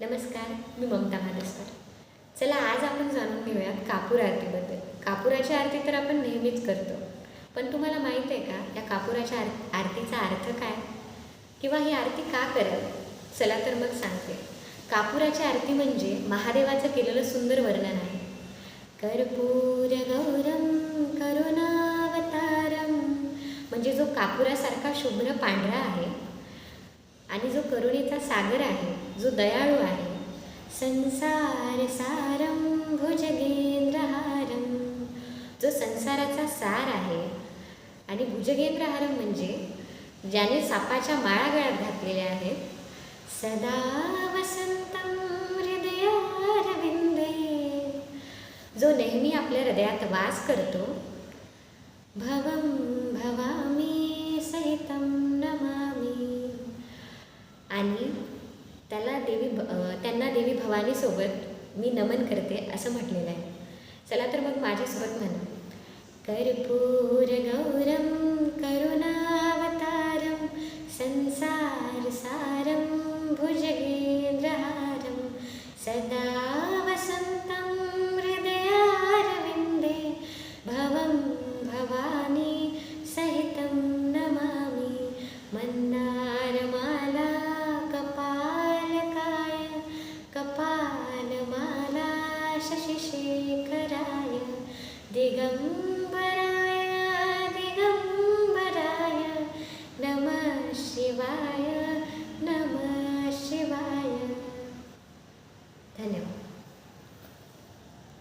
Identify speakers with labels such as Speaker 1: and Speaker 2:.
Speaker 1: नमस्कार, मी ममता माडसकर. चला आज आपण जाणून घेऊयात कापूर आरतीबद्दल. कापुराची आरती तर आपण नेहमीच करतो, पण तुम्हाला माहीत आहे का या कापुराच्या आरतीचा अर्थ काय किंवा ही आरती का करावी? चला तर मग सांगते. कापुराची आरती म्हणजे महादेवाचं केलेलं सुंदर वर्णन आहे. कर्पूर गौरम करुणावतारम, म्हणजे जो कापुरासारखा शुभ्र पांढरा आहे आणि जो करुणेचा सागर आहे, जो दयाळू आहे. संसार सारम भुजगेंद्रहारम, जो संसाराचा सार आहे. आणि भुजगेंद्रहारम म्हणजे ज्याने सापाच्या माळा गळ्यात घातलेल्या आहेत. सदा वसंतम हृदयारविंदे, जो नेहमी आपल्या हृदयात वास करतो. भवम भवामी सहितम नमामि, आणि त्यांना देवी भवानीसोबत मी नमन करते असं म्हटलेलं आहे. चला तर मग माझ्यासोबत म्हणा. कर्पूर गौरम करुणावतारम